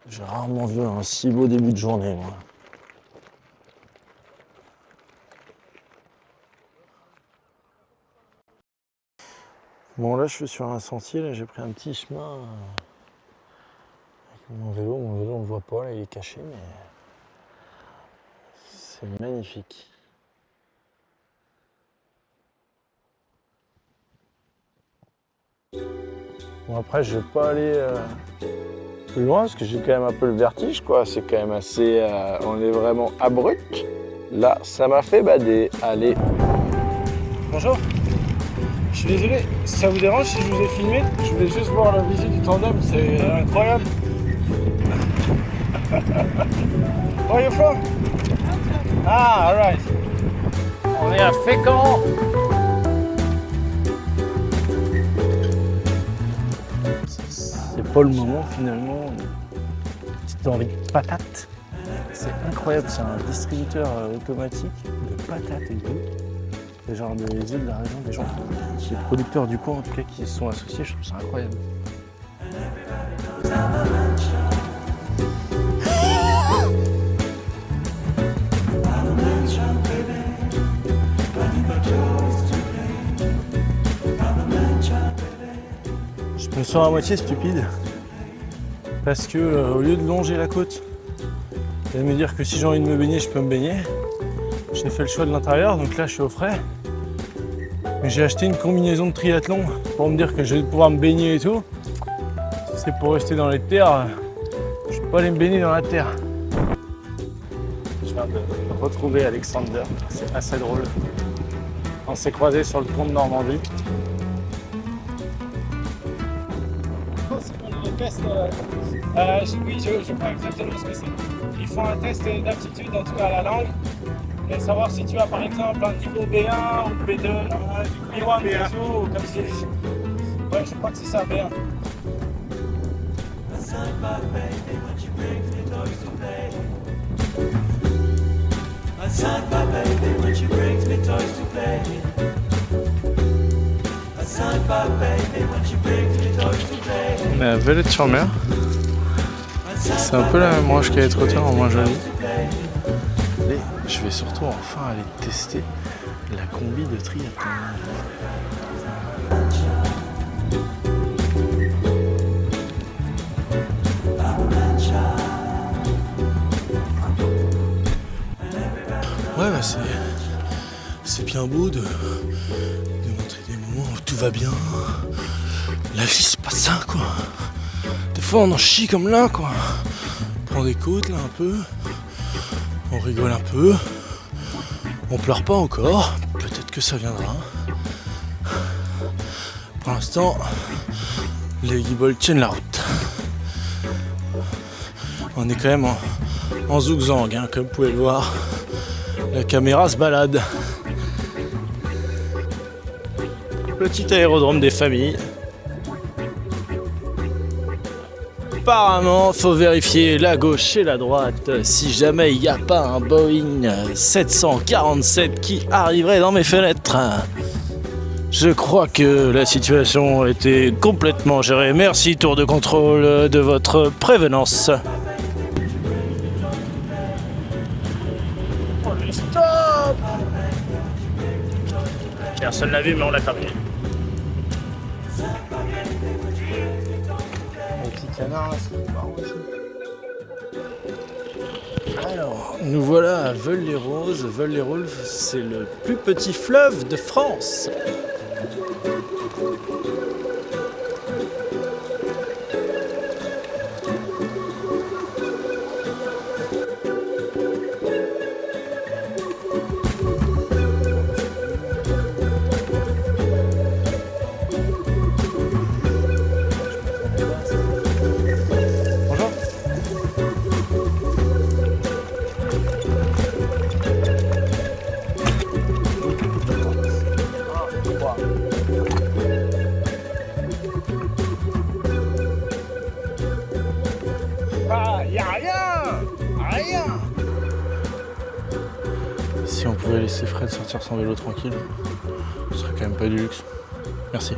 J'ai rarement vu un si beau début de journée, moi. Bon, là, je suis sur un sentier, là, j'ai pris un petit chemin avec mon vélo. Mon vélo, on le voit pas, là, il est caché, mais c'est magnifique. Bon, après, je vais pas aller plus loin parce que j'ai quand même un peu le vertige, quoi. C'est quand même assez. On est vraiment abrupt. Là, ça m'a fait bader. Allez. Bonjour. Je suis désolé, si ça vous dérange si je vous ai filmé, je voulais juste voir la visite du tandem, c'est incroyable. Where are you from? Ah, alright. On est à Fécamp. C'est pas le moment finalement. Petite envie de patates. C'est incroyable, c'est un distributeur automatique de patates et tout. C'est genre des îles de la région, des gens, des producteurs du coin en tout cas qui se sont associés, je trouve ça incroyable. Je me sens à moitié stupide parce que au lieu de longer la côte et de me dire que si j'ai envie de me baigner, je peux me baigner, j'ai fait le choix de l'intérieur, donc là je suis au frais. Mais j'ai acheté une combinaison de triathlon pour me dire que je vais pouvoir me baigner et tout. Si c'est pour rester dans les terres, je ne vais pas aller me baigner dans la terre. Je viens de retrouver Alexander, c'est assez drôle. On s'est croisés sur le pont de Normandie. C'est le test. Oui, je crois exactement ce que c'est. Ils font un test d'aptitude, en tout cas à la langue, et savoir si tu as par exemple un niveau B1 ou B2, B1, B2, ou comme si. Ouais, je crois que c'est ça, B1. On est à Villette-sur-Mer. C'est un peu la même roche qu'à Étretat, en moins jolie. Et je vais surtout enfin aller tester la combi de triathlon. Ouais, bah c'est bien beau de montrer des moments où tout va bien. La vie, c'est pas ça, quoi. Des fois, on en chie comme là, quoi. On prend des côtes, là, un peu. On rigole un peu. On pleure pas encore. Peut-être que ça viendra. Pour l'instant, les guibolles tiennent la route. On est quand même en zouk-zang, hein, comme vous pouvez le voir. La caméra se balade. Petit aérodrome des familles. Apparemment, faut vérifier la gauche et la droite si jamais il n'y a pas un Boeing 747 qui arriverait dans mes fenêtres. Je crois que la situation était complètement gérée. Merci Tour de Contrôle de votre prévenance. Stop! Personne l'a vu mais on l'a terminé. Canard, là, c'est marrant aussi. Alors, nous voilà à Veules-les-Roses. Veules-les-Roses, c'est le plus petit fleuve de France. Si on pouvait laisser Fred sortir son vélo tranquille, ce serait quand même pas du luxe. Merci.